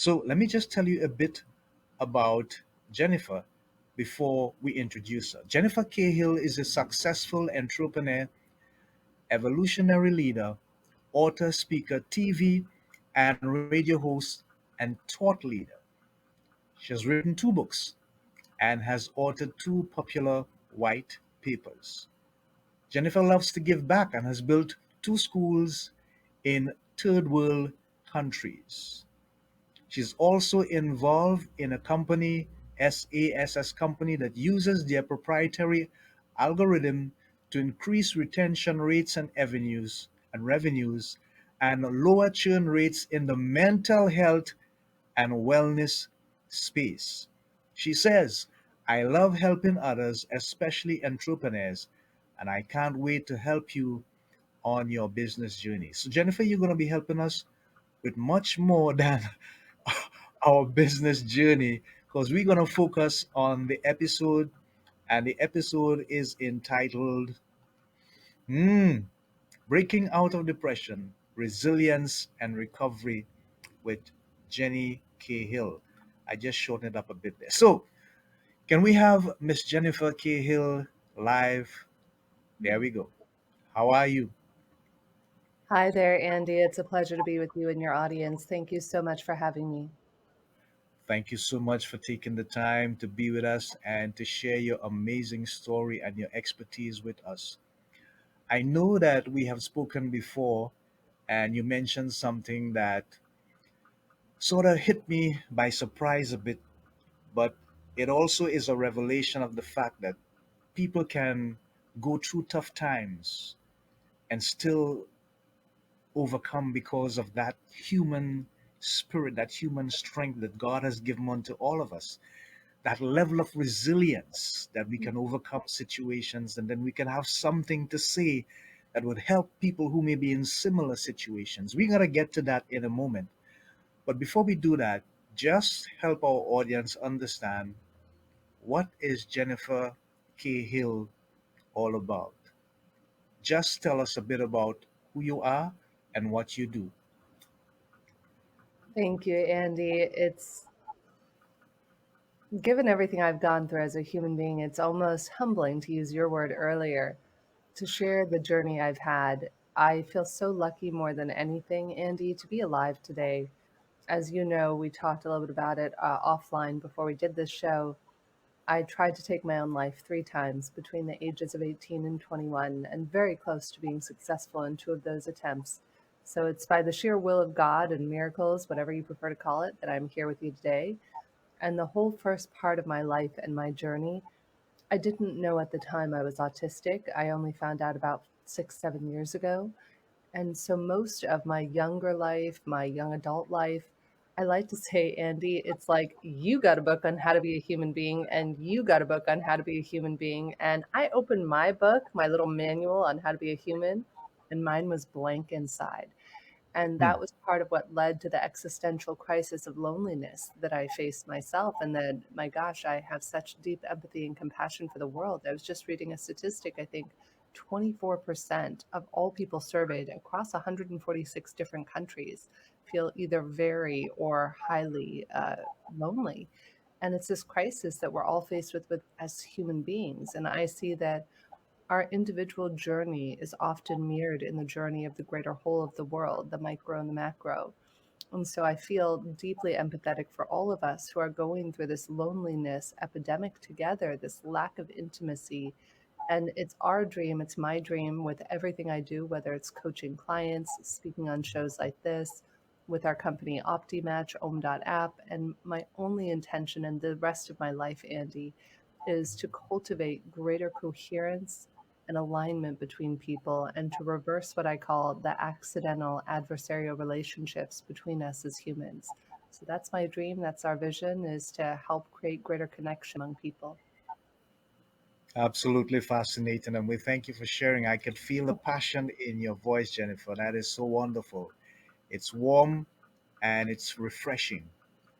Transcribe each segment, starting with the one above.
So let me just tell you a bit about Jennifer before we introduce her. Jennifer Cahill is a successful entrepreneur, evolutionary leader, author, speaker, TV and radio host, and thought leader. She has written two books and has authored two popular white papers. Jennifer loves to give back and has built two schools in third world countries. She's also involved in a company, SASS company, that uses their proprietary algorithm to increase retention rates and revenues and lower churn rates in the mental health and wellness space. She says, I love helping others, especially entrepreneurs, and I can't wait to help you on your business journey. So, Jennifer, you're going to be helping us with much more than our business journey because we're going to focus on the episode, and the episode is entitled hmm, Breaking Out of Depression, Resilience and Recovery with Jenny Cahill. I just shortened it up a bit there. So, can we have Miss Jennifer Cahill live? There we go. How are you? Hi there, Andy. It's a pleasure to be with you and your audience. Thank you so much for having me. Thank you so much for taking the time to be with us and to share your amazing story and your expertise with us. I know that we have spoken before, and you mentioned something that sort of hit me by surprise a bit, but it also is a revelation of the fact that people can go through tough times and still overcome because of that human spirit, that human strength that God has given unto all of us, that level of resilience that we can overcome situations, and then we can have something to say that would help people who may be in similar situations. We're going to get to that in a moment. But before we do that, just help our audience understand, what is Jennifer Cahill all about? Just tell us a bit about who you are and what you do. Thank you, Andy. It's given everything I've gone through as a human being, it's almost humbling, to use your word earlier, to share the journey I've had. I feel so lucky more than anything, Andy, to be alive today. As you know, we talked a little bit about it offline before we did this show. I tried to take my own life three times between the ages of 18 and 21, and very close to being successful in two of those attempts. So it's by the sheer will of God and miracles, whatever you prefer to call it, that I'm here with you today. And the whole first part of my life and my journey, I didn't know at the time I was autistic. I only found out about 6, 7 years ago. And so most of my younger life, my young adult life, I like to say, Andy, it's like you got a book on how to be a human being and you got a book on how to be a human being. And I opened my book, my little manual on how to be a human, and mine was blank inside. And Hmm. that was part of what led to the existential crisis of loneliness that I faced myself. And then, my gosh, I have such deep empathy and compassion for the world. I was just reading a statistic, I think 24% of all people surveyed across 146 different countries feel either very or highly lonely. And it's this crisis that we're all faced with as human beings. And I see that our individual journey is often mirrored in the journey of the greater whole of the world, the micro and the macro. And so I feel deeply empathetic for all of us who are going through this loneliness epidemic together, this lack of intimacy. And it's our dream, it's my dream with everything I do, whether it's coaching clients, speaking on shows like this, with our company OptiMatch, App. And my only intention in the rest of my life, Andy, is to cultivate greater coherence and alignment between people and to reverse what I call the accidental adversarial relationships between us as humans. So that's my dream. That's our vision, is to help create greater connection among people. Absolutely fascinating. And we thank you for sharing. I could feel the passion in your voice, Jennifer. That is so wonderful. It's warm and it's refreshing.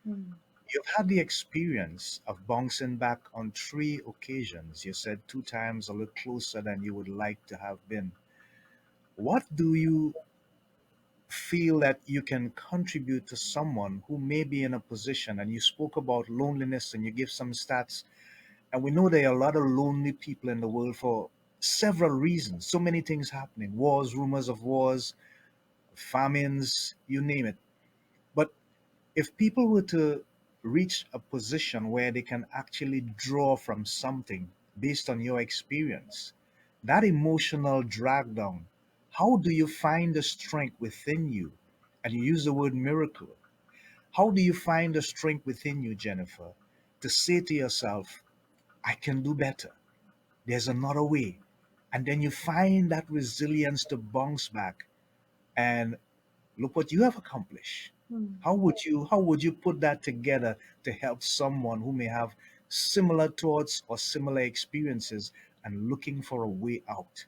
Mm. You've had the experience of bouncing back on three occasions. You said two times a little closer than you would like to have been. What do you feel that you can contribute to someone who may be in a position, and you spoke about loneliness and you give some stats, and we know there are a lot of lonely people in the world for several reasons, so many things happening, wars, rumors of wars, famines, you name it. But if people were to reach a position where they can actually draw from something based on your experience, that emotional drag down, how do you find the strength within you? And you use the word miracle. How do you find the strength within you, Jennifer, to say to yourself, I can do better? There's another way. And then you find that resilience to bounce back and look what you have accomplished. Hmm. How would you put that together to help someone who may have similar thoughts or similar experiences and looking for a way out?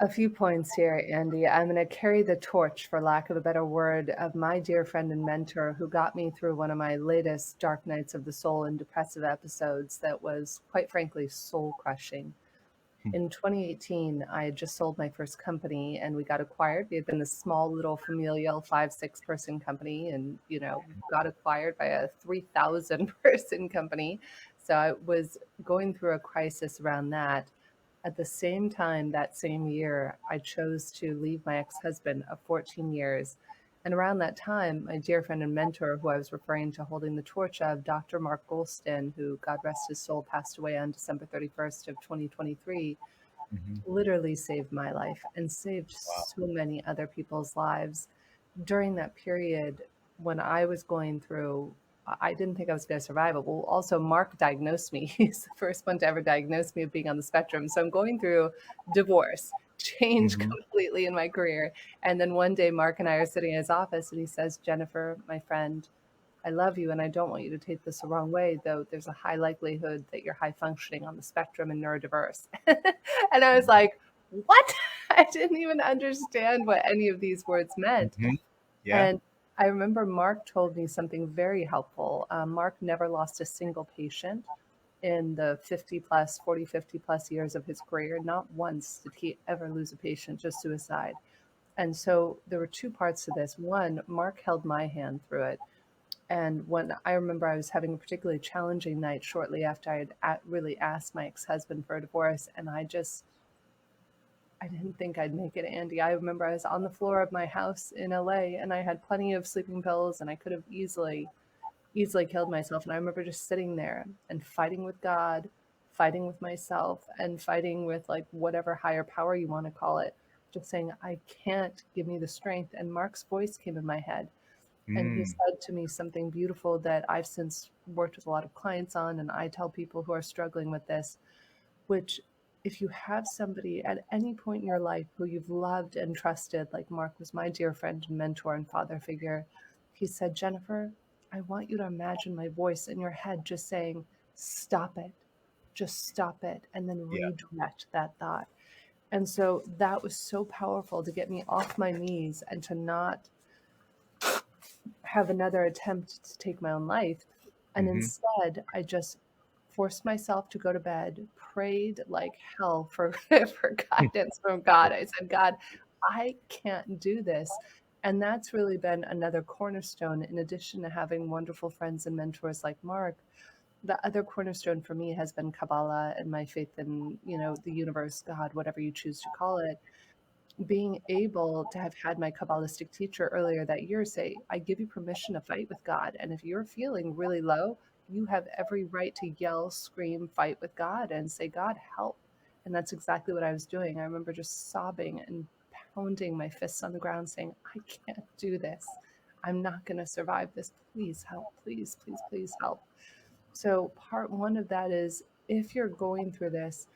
A few points here, Andy. I'm going to carry the torch, for lack of a better word, of my dear friend and mentor who got me through one of my latest dark nights of the soul and depressive episodes that was, quite frankly, soul crushing. Hmm. In 2018, I had just sold my first company and we got acquired. We had been this small little familial 5-6 person company and, got acquired by a 3,000 person company. So I was going through a crisis around that. At the same time, that same year, I chose to leave my ex husband of 14 years. And around that time, my dear friend and mentor, who I was referring to holding the torch of, Dr. Mark Golston, who, God rest his soul, passed away on December 31st of 2023, Hmm. literally saved my life and saved Wow. so many other people's lives. During that period when I was going through, I didn't think I was going to survive it. Well, also, Mark diagnosed me. He's the first one to ever diagnose me of being on the spectrum. So I'm going through divorce, change Hmm. completely in my career. And then one day, Mark and I are sitting in his office and he says, Jennifer, my friend, I love you and I don't want you to take this the wrong way, though there's a high likelihood that you're high functioning on the spectrum and neurodiverse. And I was like, what? I didn't even understand what any of these words meant. Hmm. Yeah. And I remember Mark told me something very helpful. Mark never lost a single patient in the 50 plus, 40, 50 plus years of his career. Not once did he ever lose a patient, just suicide. And so there were two parts to this. One, Mark held my hand through it. And when I remember I was having a particularly challenging night shortly after I had really asked my ex husband for a divorce, and I didn't think I'd make it, Andy. I remember I was on the floor of my house in LA and I had plenty of sleeping pills and I could have easily killed myself. And I remember just sitting there and fighting with God, fighting with myself, and fighting with like whatever higher power you want to call it, just saying, I can't, give me the strength. And Mark's voice came in my head. And he Mm. said to me something beautiful that I've since worked with a lot of clients on. And I tell people who are struggling with this, which if you have somebody at any point in your life who you've loved and trusted, like Mark was my dear friend and mentor and father figure, he said, Jennifer, I want you to imagine my voice in your head just saying, stop it, just stop it, and then Yeah. redirect that thought. And so that was so powerful to get me off my knees and to not have another attempt to take my own life. And Hmm. instead, I just forced myself to go to bed, prayed like hell for, for guidance from God. I said, God, I can't do this. And that's really been another cornerstone, in addition to having wonderful friends and mentors like Mark. The other cornerstone for me has been Kabbalah and my faith in, the universe, God, whatever you choose to call it. Being able to have had my Kabbalistic teacher earlier that year say, I give you permission to fight with God. And if you're feeling really low, you have every right to yell, scream, fight with God and say, God, help. And that's exactly what I was doing. I remember just sobbing and pounding my fists on the ground saying, I can't do this. I'm not going to survive this. Please help. Please, please, please help. So, part one of that is if you're going through this,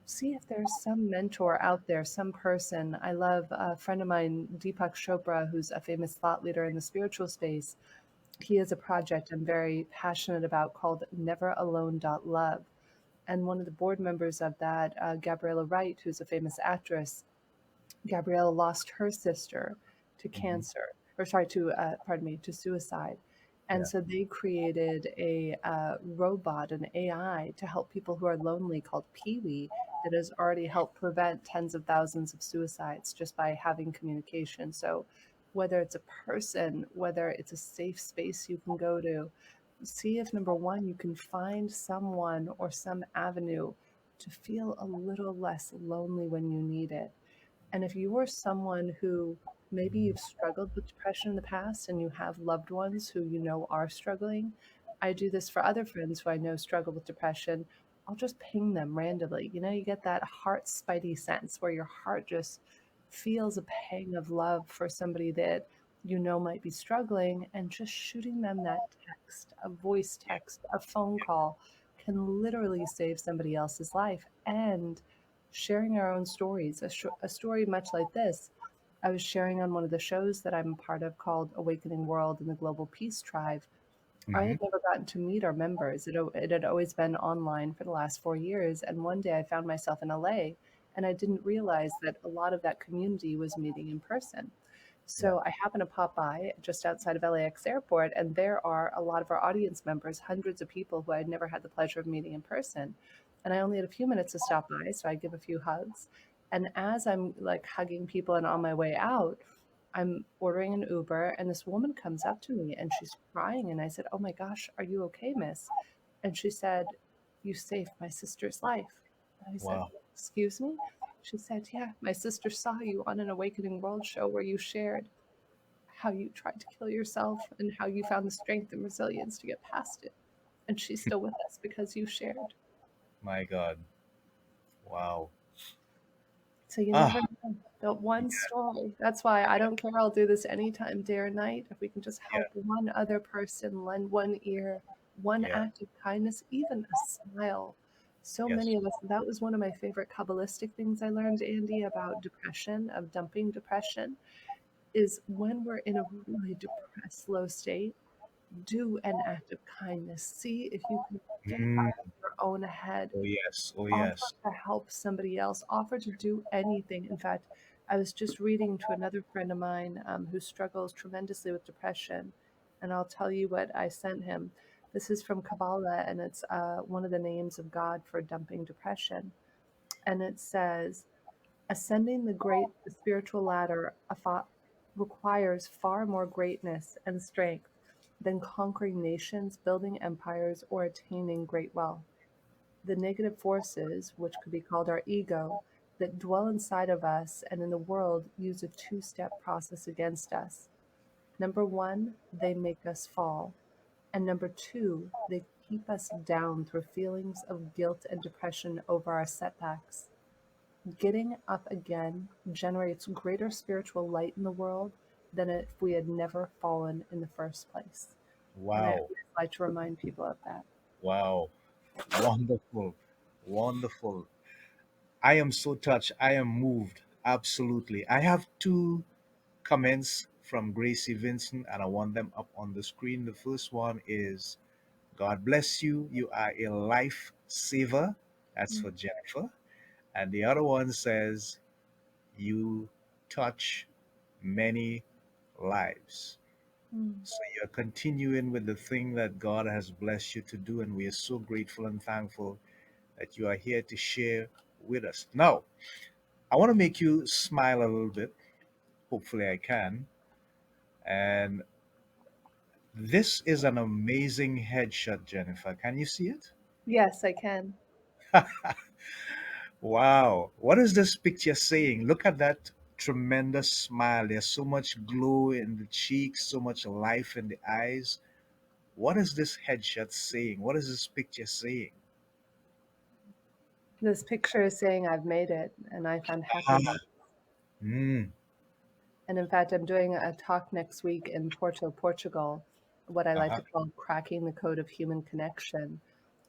see if there's some mentor out there, some person. I love a friend of mine, Deepak Chopra, who's a famous thought leader in the spiritual space. He has a project I'm very passionate about called neveralone.love. And one of the board members of that, Gabriella Wright, who's a famous actress, Gabriella lost her sister to Hmm. cancer, or sorry, to suicide. And Yeah. so they created a robot, an AI, to help people who are lonely called Peewee. that has already helped prevent tens of thousands of suicides just by having communication. So, whether it's a person, whether it's a safe space you can go to, see if number one, you can find someone or some avenue to feel a little less lonely when you need it. And if you are someone who maybe you've struggled with depression in the past and you have loved ones who you know are struggling, I do this for other friends who I know struggle with depression. I'll just ping them randomly. You know, you get that heart spidey sense where your heart just feels a pang of love for somebody that you know might be struggling, and just shooting them that text, a voice text, a phone call can literally save somebody else's life. And sharing our own stories, a story much like this, I was sharing on one of the shows that I'm a part of called Awakening World and the Global Peace Tribe. I Hmm. had never gotten to meet our members. It had always been online for the last 4 years. And one day I found myself in LA, and I didn't realize that a lot of that community was meeting in person. Yeah. So I happened to pop by just outside of LAX airport, and there are a lot of our audience members, hundreds of people who I had never had the pleasure of meeting in person. And I only had a few minutes to stop by, so I give a few hugs. And as I'm like hugging people and on my way out, I'm ordering an Uber, and this woman comes up to me and she's crying. And I said, "Oh my gosh, are you okay, miss?" And she said, "You saved my sister's life." And I said, Wow. "Excuse me?" She said, "Yeah, my sister saw you on an Awakening World show where you shared how you tried to kill yourself and how you found the strength and resilience to get past it. And she's still with us because you shared." My God. Wow. So you Ah, never know. The one yeah, story. That's why I don't care. I'll do this anytime, day or night. If we can just yeah, help one other person, lend one ear, one yeah. act of kindness, even a smile. So Yes. many of us, that was one of my favorite Kabbalistic things I learned, Andy, about depression, of dumping depression, is when we're in a really depressed, low state, do an act of kindness. See if you can get Mm. out of your own head, Oh, yes. Oh, offer yes. to help somebody else, offer to do anything. In fact, I was just reading to another friend of mine who struggles tremendously with depression, and I'll tell you what I sent him. This is from Kabbalah, and it's one of the names of God for dumping depression. And it says, "Ascending the great spiritual ladder requires far more greatness and strength than conquering nations, building empires, or attaining great wealth. The negative forces, which could be called our ego, that dwell inside of us and in the world use a two-step process against us. Number one, they make us fall. And number two, they keep us down through feelings of guilt and depression over our setbacks. Getting up again generates greater spiritual light in the world than if we had never fallen in the first place." And I Wow. always like to remind people of that. Wow. Wonderful. Wonderful. I am so touched. I am moved. Absolutely. I have two comments from Gracie Vincent, and I want them up on the screen. The first one is, God bless you. You are a life saver. That's Mm, for Jennifer. And the other one says, you touch many lives. mm. So you're continuing with the thing that God has blessed you to do, and we are so grateful and thankful that you are here to share with us. Now, I want to make you smile a little bit. Hopefully, I can. And this is an amazing headshot, Jennifer. Can you see it? Yes, I can. Wow. What is this picture saying? Look at that tremendous smile. There's so much glow in the cheeks, so much life in the eyes. What is this headshot saying? What is this picture saying? This picture is saying I've made it and I found Ah, happiness. mm, And in fact, I'm doing a talk next week in Porto, Portugal, what I like uh-huh, to call cracking the code of human connection.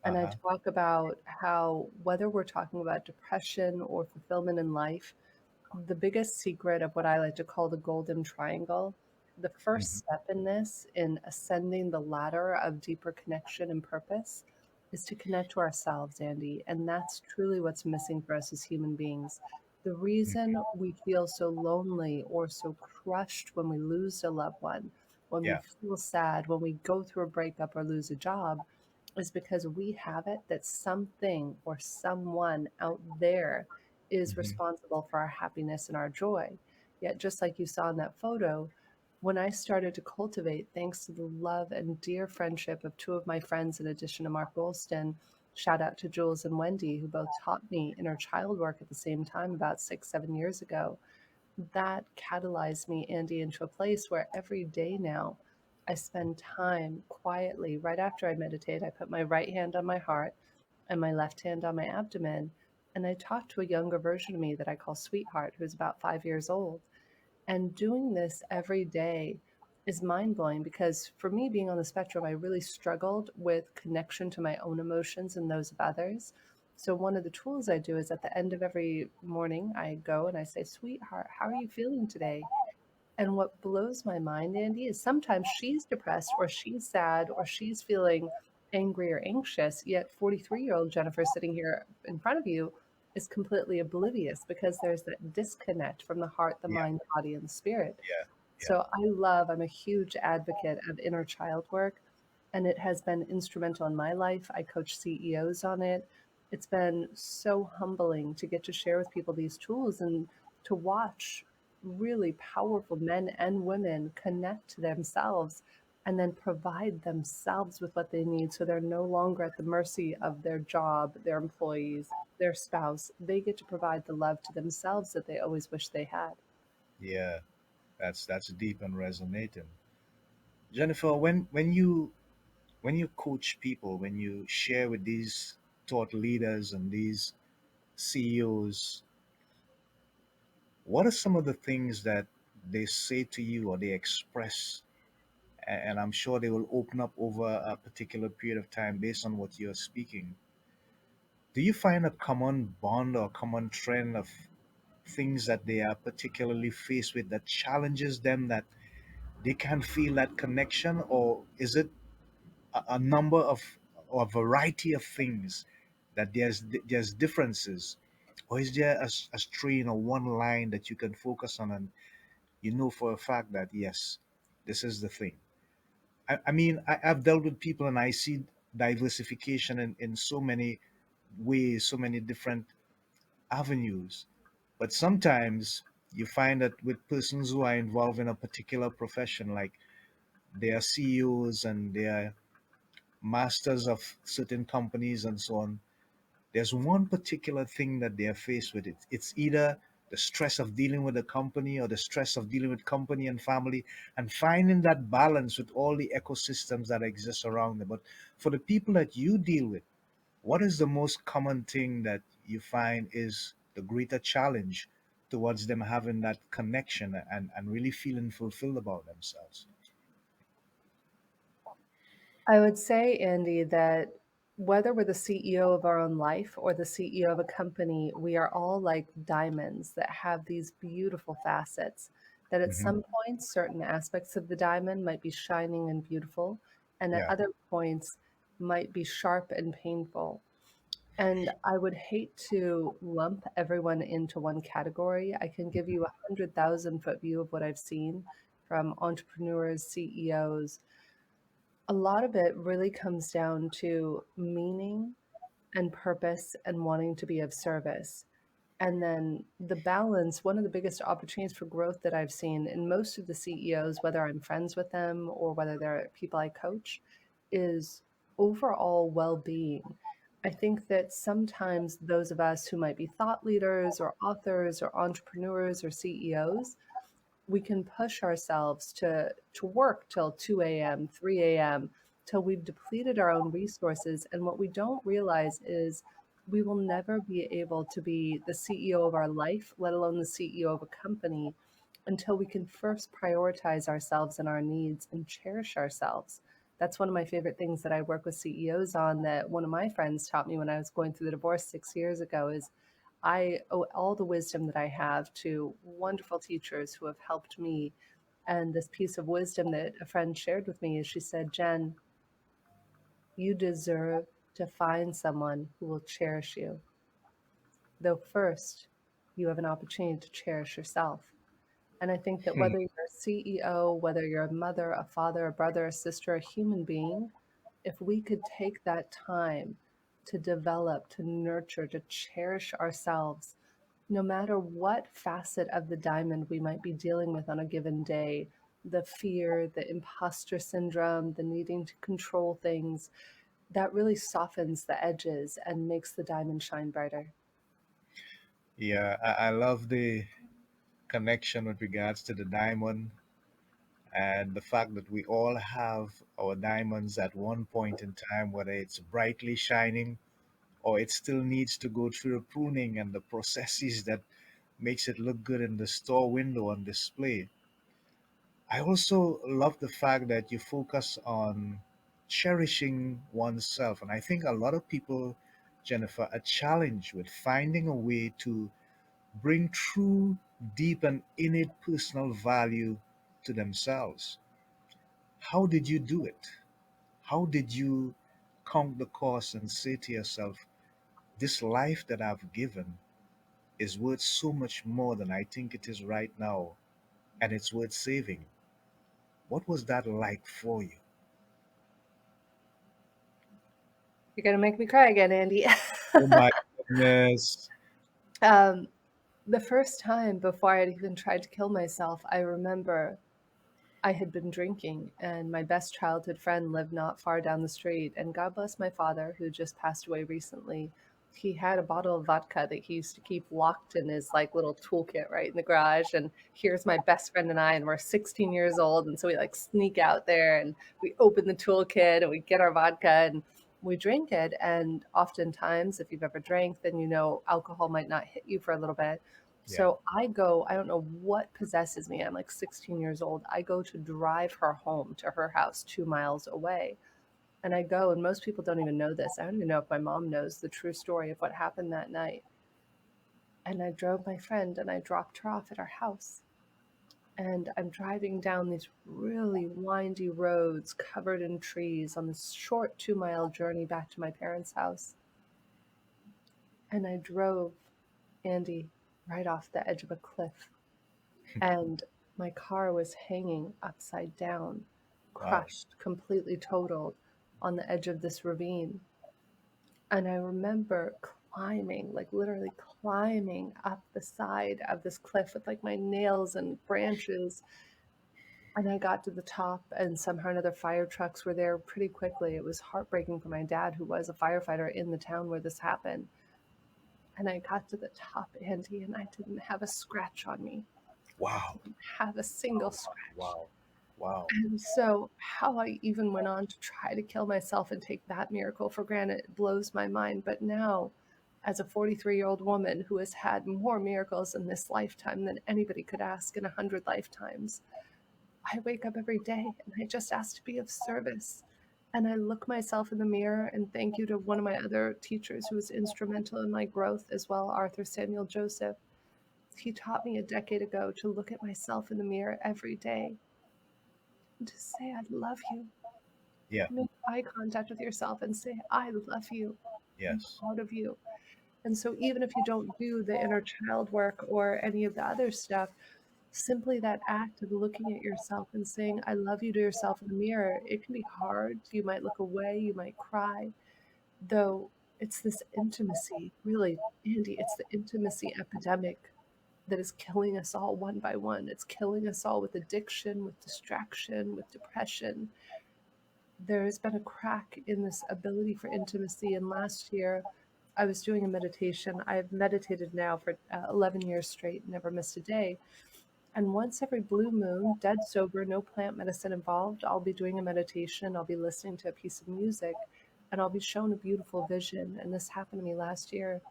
And I uh-huh. talk about how, whether we're talking about depression or fulfillment in life, the biggest secret of what I like to call the golden triangle, the first Mhm. step in this, in ascending the ladder of deeper connection and purpose, is to connect to ourselves, Andy. And that's truly what's missing for us as human beings. The reason we feel so lonely or so crushed when we lose a loved one, when we Yeah. feel sad, when we go through a breakup or lose a job, is because we have it that something or someone out there is Hmm. responsible for our happiness and our joy. Yet, just like you saw in that photo, when I started to cultivate, thanks to the love and dear friendship of two of my friends, in addition to Mark Golston, shout out to Jules and Wendy, who both taught me inner child work at the same time about 6, 7 years ago, that catalyzed me, Andy, into a place where every day now I spend time quietly. Right after I meditate, I put my right hand on my heart and my left hand on my abdomen. And I talk to a younger version of me that I call Sweetheart, who's about 5 years old. And doing this every day is mind blowing because for me, being on the spectrum, I really struggled with connection to my own emotions and those of others. So, one of the tools I do is at the end of every morning, I go and I say, Sweetheart, how are you feeling today? And what blows my mind, Andy, is sometimes she's depressed or she's sad or she's feeling angry or anxious, yet 43-year-old Jennifer sitting here in front of you is completely oblivious because there's that disconnect from the heart, the Yeah, mind, body, and the spirit. yeah, yeah. So I'm a huge advocate of inner child work, and it has been instrumental in my life. I coach CEOs on it. It's been so humbling to get to share with people these tools and to watch really powerful men and women connect to themselves and then provide themselves with what they need so they're no longer at the mercy of their job, their employees, their spouse. They get to provide the love to themselves that they always wish they had. Yeah, that's deep and resonating. Jennifer, when you coach people, when you share with these thought leaders and these CEOs, what are some of the things that they say to you or they express? And I'm sure they will open up over a particular period of time based on what you're speaking. Do you find a common bond or common trend of things that they are particularly faced with that challenges them, that they can feel that connection, or is it a number of or a variety of things that there's differences, or is there a strain or one line that you can focus on and you know for a fact that yes, this is the thing? I mean, I've dealt with people and I see diversification in so many ways, so many different avenues. But sometimes you find that with persons who are involved in a particular profession, like they are CEOs and they are masters of certain companies and so on, there's one particular thing that they are faced with. It's either the stress of dealing with a company or the stress of dealing with company and family and finding that balance with all the ecosystems that exist around them. But for the people that you deal with, what is the most common thing that you find is the greater challenge towards them having that connection and really feeling fulfilled about themselves? I would say, Andy, that whether we're the CEO of our own life or the CEO of a company, we are all like diamonds that have these beautiful facets. That at Hmm. some points, certain aspects of the diamond might be shining and beautiful, and at Yeah. other points might be sharp and painful. And I would hate to lump everyone into one category. I can give you 100,000 foot view of what I've seen from entrepreneurs, CEOs. A lot of it really comes down to meaning and purpose and wanting to be of service. And then the balance, one of the biggest opportunities for growth that I've seen in most of the CEOs, whether I'm friends with them or whether they're people I coach, is overall well being. I think that sometimes those of us who might be thought leaders or authors or entrepreneurs or CEOs, we can push ourselves to work till 2 a.m., 3 a.m., till we've depleted our own resources. And what we don't realize is we will never be able to be the CEO of our life, let alone the CEO of a company, until we can first prioritize ourselves and our needs and cherish ourselves. That's one of my favorite things that I work with CEOs on, that one of my friends taught me when I was going through the divorce 6 years ago, is I owe all the wisdom that I have to wonderful teachers who have helped me. And this piece of wisdom that a friend shared with me is, she said, Jen, you deserve to find someone who will cherish you, though first you have an opportunity to cherish yourself. And I think that Hmm. whether you're a CEO, whether you're a mother, a father, a brother, a sister, a human being, if we could take that time to develop, to nurture, to cherish ourselves, no matter what facet of the diamond we might be dealing with on a given day, the fear, the imposter syndrome, the needing to control things, that really softens the edges and makes the diamond shine brighter. Yeah, I love the connection with regards to the diamond and the fact that we all have our diamonds at one point in time, whether it's brightly shining or it still needs to go through the pruning and the processes that makes it look good in the store window on display. I also love the fact that you focus on cherishing oneself. And I think a lot of people, Jennifer, are challenged with finding a way to bring true, deep, and innate personal value to themselves. How did you do it? How did you count the cost and say to yourself, this life that I've given is worth so much more than I think it is right now, and it's worth saving? What was that like for you? You're going to make me cry again, Andy. Oh my goodness. um, the first time before I had even tried to kill myself, I remember I had been drinking, and my best childhood friend lived not far down the street. And God bless my father, who just passed away recently. He had a bottle of vodka that he used to keep locked in his like little toolkit right in the garage. And here's my best friend and I, and we're 16 years old. And so we like sneak out there and we open the toolkit and we get our vodka and we drink it. And oftentimes, if you've ever drank, then you know alcohol might not hit you for a little bit. Yeah. So I go, I don't know what possesses me. I'm like 16 years old. I go to drive her home to her house 2 miles away. And I go, and most people don't even know this. I don't even know if my mom knows the true story of what happened that night. And I drove my friend and I dropped her off at our house. And I'm driving down these really windy roads covered in trees on this short 2 mile journey back to my parents' house. And I drove Andy right off the edge of a cliff. And my car was hanging upside down, Wow. crushed, completely totaled on the edge of this ravine. And I remember climbing, like literally climbing up the side of this cliff with like my nails and branches. And I got to the top, and somehow or another fire trucks were there pretty quickly. It was heartbreaking for my dad, who was a firefighter in the town where this happened. And I got to the top, Andy, and I didn't have a scratch on me. I Wow. didn't have a single scratch. Wow. Wow. And so, how I even went on to try to kill myself and take that miracle for granted blows my mind. But now, as a 43-year-old woman who has had more miracles in this lifetime than anybody could ask in 100 lifetimes, I wake up every day and I just ask to be of service. And I look myself in the mirror and thank you to one of my other teachers who was instrumental in my growth as well, Arthur Samuel Joseph. He taught me a decade ago to look at myself in the mirror every day and to say, I love you. Yeah. Make eye contact with yourself and say, I love you. I'm Yes. proud of you. And so, even if you don't do the inner child work or any of the other stuff, simply that act of looking at yourself and saying, I love you to yourself in the mirror, it can be hard. You might look away, you might cry, though it's this intimacy, really, Andy, it's the intimacy epidemic that is killing us all one by one. It's killing us all with addiction, with distraction, with depression. There has been a crack in this ability for intimacy. And last year, I was doing a meditation. I've meditated now for 11 years straight, never missed a day. And once every blue moon, dead sober, no plant medicine involved, I'll be doing a meditation. I'll be listening to a piece of music and I'll be shown a beautiful vision. And this happened to me last year.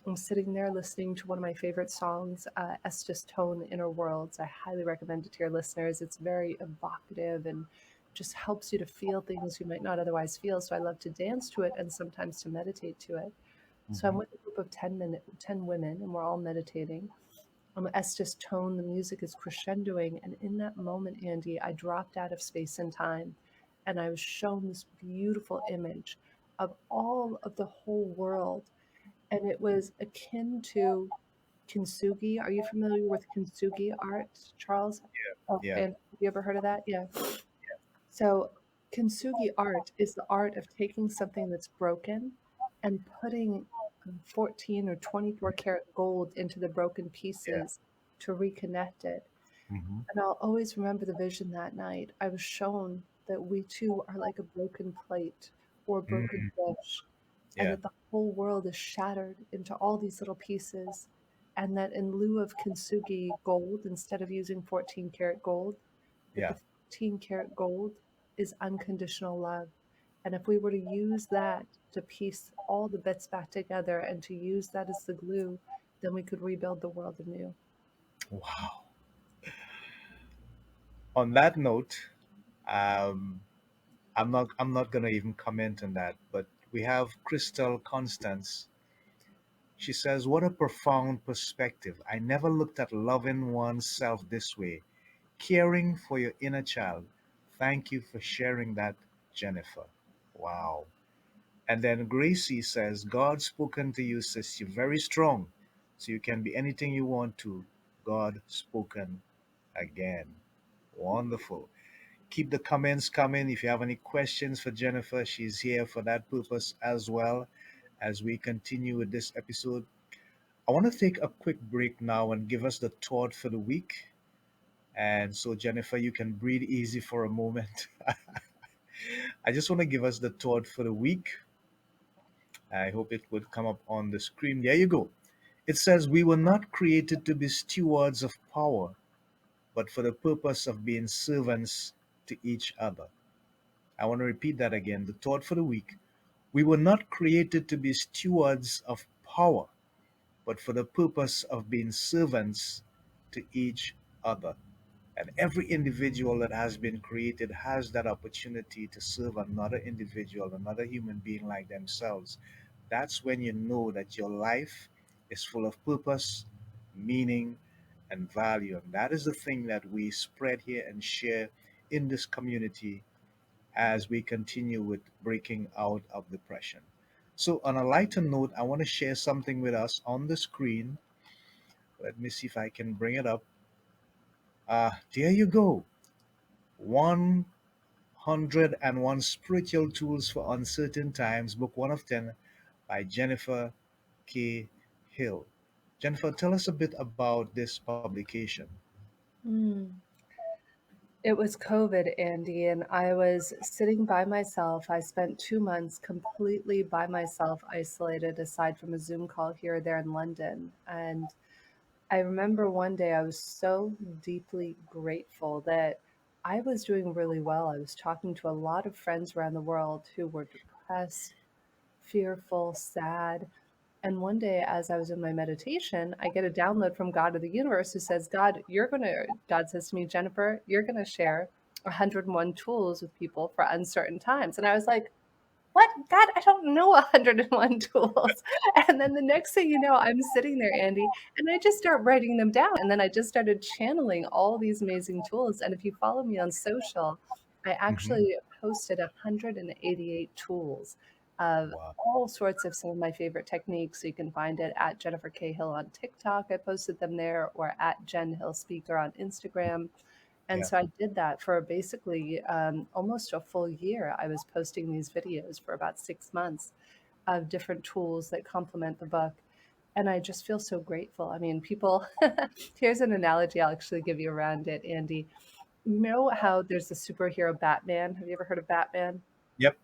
I'm sitting there listening to one of my favorite songs, Estes Tone, Inner Worlds. I highly recommend it to your listeners. It's very evocative and just helps you to feel things you might not otherwise feel. So I love to dance to it and sometimes to meditate to it. So I'm Hmm. with a group of 10 women, and we're all meditating. Estes Tone, the music is crescendoing. And in that moment, Andy, I dropped out of space and time and I was shown this beautiful image of all of the whole world, and it was akin to kintsugi. Are you familiar with kintsugi art, Charles? Oh, Yeah. and have you ever heard of that? Yeah. So Kintsugi art is the art of taking something that's broken and putting 14 or 24 karat gold into the broken Yeah. pieces to reconnect it. Hmm. And I'll always remember the vision that night. I was shown that we too are like a broken plate or a broken Mm, dish, and yeah. that the whole world is shattered into all these little pieces. And that in lieu of kintsugi gold, instead of using 14 karat gold, that Yeah. the 14 karat gold is unconditional love. And if we were to use that to piece all the bits back together and to use that as the glue, then we could rebuild the world anew. Wow. On that note, um, I'm not gonna even comment on that. But we have Crystal Constance. She says, "What a profound perspective. I never looked at loving oneself this way. Caring for your inner child. Thank you for sharing that, Jennifer." Wow. And then Gracie says, "God spoken to you, sis. You're very strong. So you can be anything you want to. God spoken again." Wonderful. Keep the comments coming. If you have any questions for Jennifer, she's here for that purpose as well as we continue with this episode. I want to take a quick break now and give us the thought for the week. And so, Jennifer, you can breathe easy for a moment. I just want to give us the thought for the week. I hope it would come up on the screen. There you go. It says, "We were not created to be stewards of power, but for the purpose of being servants to each other." I want to repeat that again. The thought for the week. We were not created to be stewards of power, but for the purpose of being servants to each other. And every individual that has been created has that opportunity to serve another individual, another human being like themselves. That's when you know that your life is full of purpose, meaning, and value. And that is the thing that we spread here and share in this community as we continue with breaking out of depression. So, on a lighter note, I want to share something with us on the screen. Let me see if I can bring it up. There you go. 101 Spiritual Tools for Uncertain Times, Book 1 of 10 by Jennifer K. Hill. Jennifer, tell us a bit about this publication. Mm. It was COVID, Andy, and I was sitting by myself. I spent 2 months completely by myself, isolated, aside from a Zoom call here or there in London. And I remember one day I was so deeply grateful that I was doing really well. I was talking to a lot of friends around the world who were depressed, fearful, sad. And one day, as I was in my meditation, I get a download from God of the universe who says, God says to me, Jennifer, you're going to share 101 tools with people for uncertain times. And I was like, what? God, I don't know 101 tools. And then the next thing you know, I'm sitting there, Andy, and I just start writing them down. And then I just started channeling all these amazing tools. And if you follow me on social, I Hmm. actually posted 188 tools of Wow. all sorts of some of my favorite techniques. So you can find it at Jennifer K. Hill on TikTok. I posted them there, or at Jen Hill Speaker on Instagram. And Yeah. so I did that for basically almost a full year. I was posting these videos for about 6 months of different tools that complement the book. And I just feel so grateful. I mean, people, here's an analogy I'll actually give you around it, Andy. You know how there's the superhero Batman? Have you ever heard of Batman? Yep.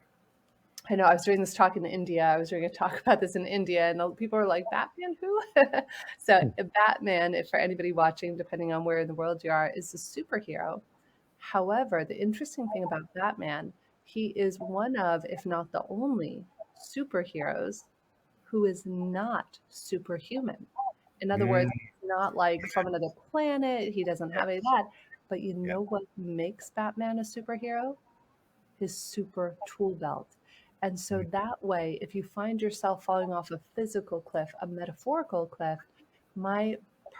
I know I was doing this talk in India. I was doing a talk about this in India, and people were like, Batman, who? So, a Batman, if for anybody watching, depending on where in the world you are, is a superhero. However, the interesting thing about Batman, he is one of, if not the only, superheroes who is not superhuman. In other Mm, words, he's not like from another planet, he doesn't have any of that. But you yeah. know what makes Batman a superhero? His super tool belt. And so Mm, that way, if you find yourself falling off a physical cliff, a metaphorical cliff, my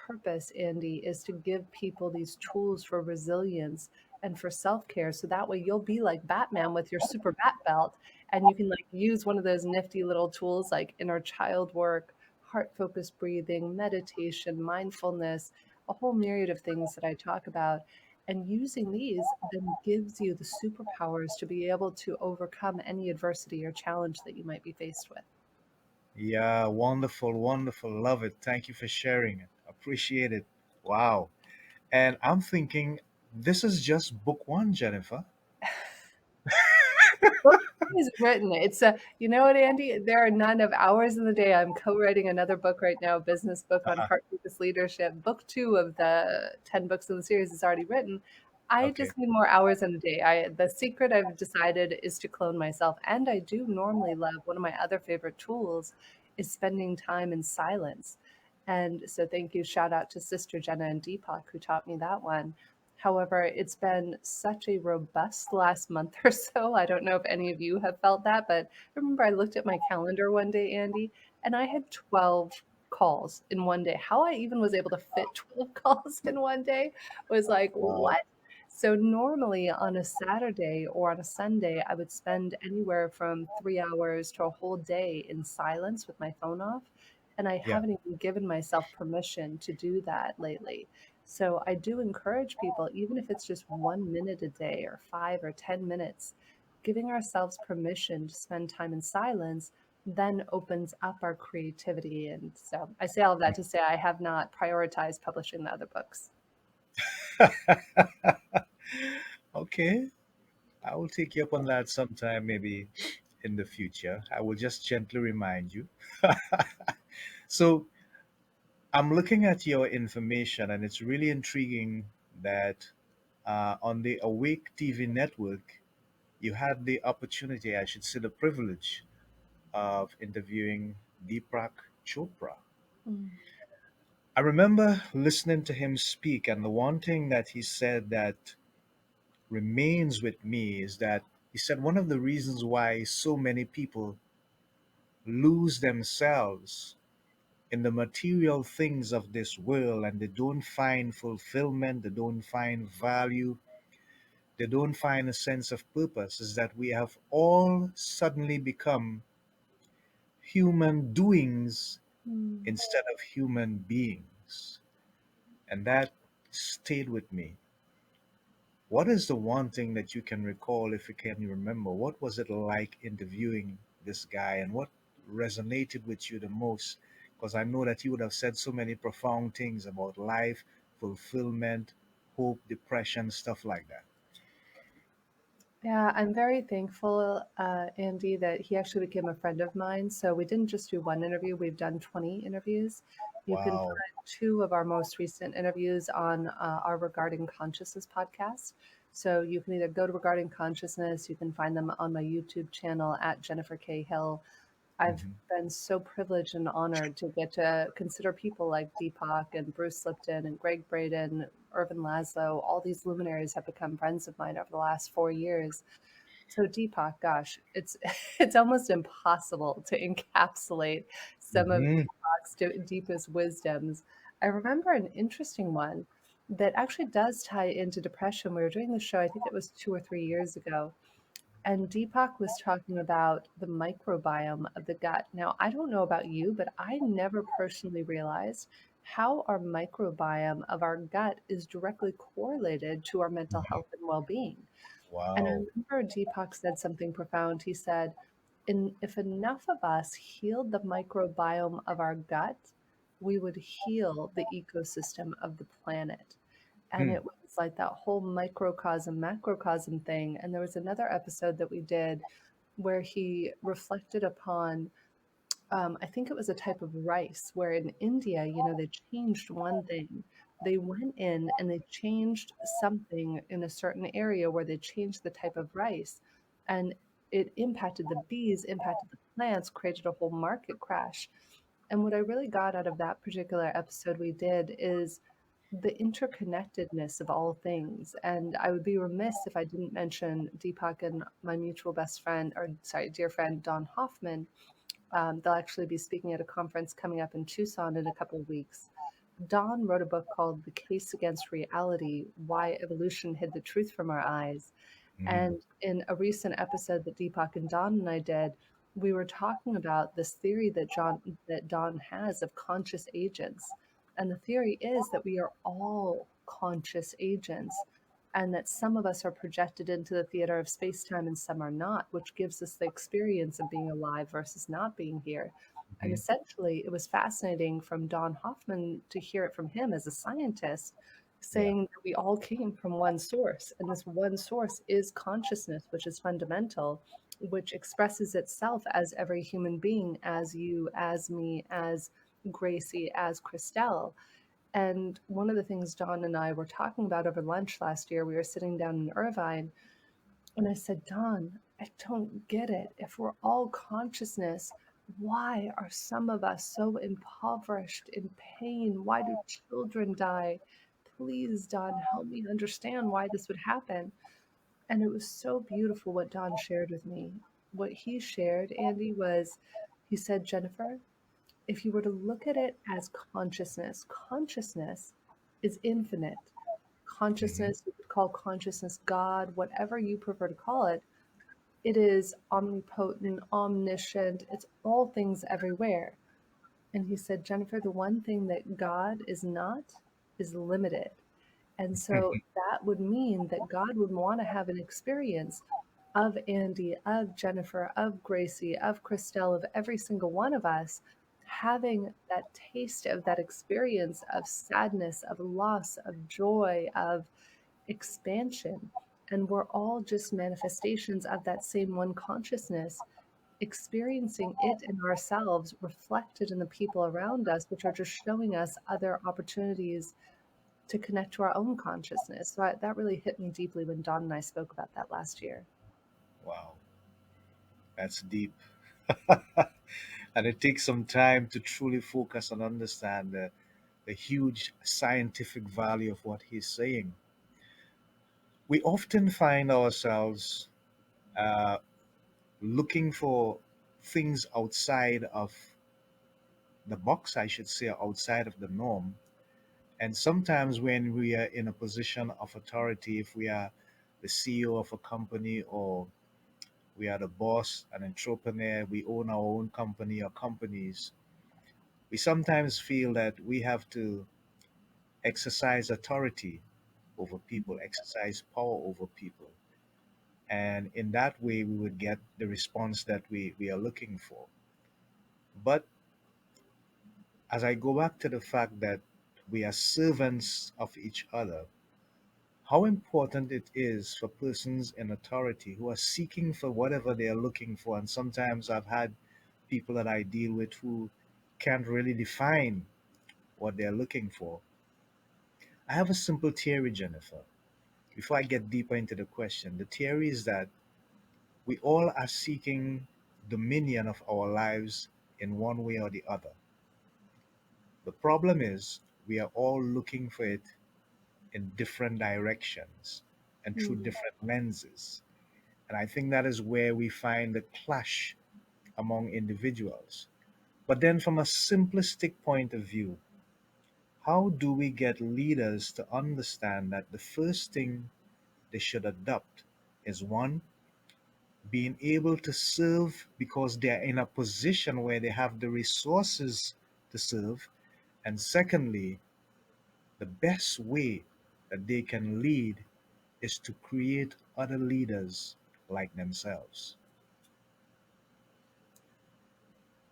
purpose, Andy, is to give people these tools for resilience and for self-care. So that way you'll be like Batman with your super bat belt and you can like use one of those nifty little tools like inner child work, heart focused breathing, meditation, mindfulness, a whole myriad of things that I talk about. And using these then gives you the superpowers to be able to overcome any adversity or challenge that you might be faced with. Yeah, wonderful, wonderful. Love it. Thank you for sharing it. Appreciate it. Wow. And I'm thinking, this is just book one, Jennifer. Book is written. It's a, you know what, Andy? There are none of hours in the day. I'm co-writing another book right now, a business book on Uh-huh. heart purpose leadership. Book two of the 10 books in the series is already written. I Okay. just need more hours in a day. The secret I've decided is to clone myself. And I do normally love, one of my other favorite tools is spending time in silence. And so thank you. Shout out to Sister Jenna and Deepak who taught me that one. However, it's been such a robust last month or so. I don't know if any of you have felt that, but I remember I looked at my calendar one day, Andy, and I had 12 calls in one day. How I even was able to fit 12 calls in one day was like, Wow. what? So normally on a Saturday or on a Sunday, I would spend anywhere from 3 hours to a whole day in silence with my phone off. And I Yeah. haven't even given myself permission to do that lately. So I do encourage people, even if it's just 1 minute a day or 5 or 10 minutes, giving ourselves permission to spend time in silence then opens up our creativity. And so I say all of that to say I have not prioritized publishing the other books. Okay. I will take you up on that sometime, maybe in the future. I will just gently remind you. So I'm looking at your information, and it's really intriguing that on the Awake TV network, you had the opportunity, I should say, the privilege of interviewing Deepak Chopra. Mm. I remember listening to him speak, and the one thing that he said that remains with me is that he said one of the reasons why so many people lose themselves in the material things of this world and they don't find fulfillment, they don't find value, they don't find a sense of purpose is that we have all suddenly become human doings Mm. instead of human beings. And that stayed with me. What is the one thing that you can recall, if you can remember? What was it like interviewing this guy and what resonated with you the most? Because I know that he would have said so many profound things about life, fulfillment, hope, depression, stuff like that. Yeah, I'm very thankful, Andy, that he actually became a friend of mine. So we didn't just do one interview, we've done 20 interviews. You can Wow. find two of our most recent interviews on our Regarding Consciousness podcast. So you can either go to Regarding Consciousness, you can find them on my YouTube channel at Jennifer K. Hill. I've Hmm. been so privileged and honored to get to consider people like Deepak and Bruce Lipton and Greg Braden, Irvin Laszlo. All these luminaries have become friends of mine over the last 4 years. So Deepak, gosh, it's it's almost impossible to encapsulate some of Hmm. Deepak's deepest wisdoms. I remember an interesting one that actually does tie into depression. We were doing the show, I think it was 2 or 3 years ago, and Deepak was talking about the microbiome of the gut. Now, I don't know about you, but I never personally realized how our microbiome of our gut is directly correlated to our mental health and well being. And I Wow. remember Deepak said something profound. He said, if enough of us healed the microbiome of our gut, we would heal the ecosystem of the planet. And Hmm. it was like that whole microcosm, macrocosm thing. And there was another episode that we did where he reflected upon, I think it was a type of rice, where in India, they changed one thing. They went in and they changed something in a certain area where they changed the type of rice. And it impacted the bees, impacted the plants, created a whole market crash. And what I really got out of that particular episode we did is the interconnectedness of all things. And I would be remiss if I didn't mention Deepak and my mutual best friend, or sorry, dear friend, Don Hoffman. They'll actually be speaking at a conference coming up in Tucson in a couple of weeks. Don wrote a book called The Case Against Reality: Why Evolution Hid the Truth from Our Eyes. Hmm. And in a recent episode that Deepak and Don and I did, we were talking about this theory that Don has of conscious agents. And the theory is that we are all conscious agents. and that some of us are projected into the theater of space-time and some are not, which gives us the experience of being alive versus not being here. And Mhm. essentially, it was fascinating from Don Hoffman to hear it from him as a scientist, Yeah. saying that we all came from one source, and this one source is consciousness, which is fundamental, which expresses itself as every human being, as you, as me, as Gracie, as Christelle. And one of the things Don and I were talking about over lunch last year, we were sitting down in Irvine, and I said, Don, I don't get it. If we're all consciousness, why are some of us so impoverished, in pain? Why do children die? Please, Don, help me understand why this would happen. And it was so beautiful what Don shared with me. What he shared, Andy, was he said, Jennifer, if you were to look at it as consciousness, consciousness is infinite. Mhm. Consciousness, you could call consciousness God, whatever you prefer to call it. It is omnipotent, omniscient, it's all things everywhere. And he said, Jennifer, the one thing that God is not is limited. And so that would mean that God would want to have an experience of Andy, of Jennifer, of Gracie, of Christelle, of every single one of us having that taste of that experience of sadness, of loss, of joy, of expansion. And we're all just manifestations of that same one consciousness, experiencing it in ourselves, reflected in the people around us, which are just showing us other opportunities to connect to our own consciousness. So that really hit me deeply when Don and I spoke about that last year. Wow, that's deep. And it takes some time to truly focus and understand the huge scientific value of what he's saying. We often find ourselves uh, looking for things outside of the box, I should say, outside of the norm. And sometimes when we are in a position of authority, if we are the CEO of a company or we are the boss, an entrepreneur, we own our own company or companies, we sometimes feel that we have to exercise authority over people, exercise power over people. And in that way, we would get the response that we are looking for. But as I go back to the fact that we are servants of each other, how important it is for persons in authority who are seeking for whatever they are looking for. And sometimes I've had people that I deal with who can't really define what they're looking for. I have a simple theory, Jennifer. Before I get deeper into the question, the theory is that we all are seeking dominion of our lives in one way or the other. The problem is we are all looking for it in different directions and through Mm. different lenses. And I think that is where we find the clash among individuals. But then, from a simplistic point of view, how do we get leaders to understand that the first thing they should adopt is one, being able to serve because they are in a position where they have the resources to serve, and secondly, the best way that they can lead is to create other leaders like themselves.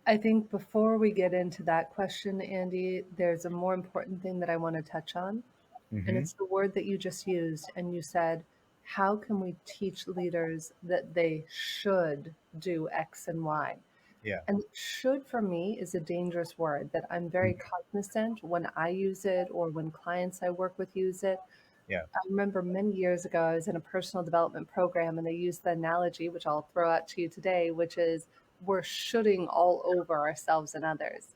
I think before we get into that question, Andy, there's a more important thing that I want to touch on. And Hmm. it's the word that you just used. And you said, how can we teach leaders that they should do X and Y? Yeah. And should for me is a dangerous word that I'm very Mhm. cognizant when I use it or when clients I work with use it. Yeah. I remember many years ago, I was in a personal development program and they used the analogy, which I'll throw out to you today, which is we're shooting all over ourselves and others.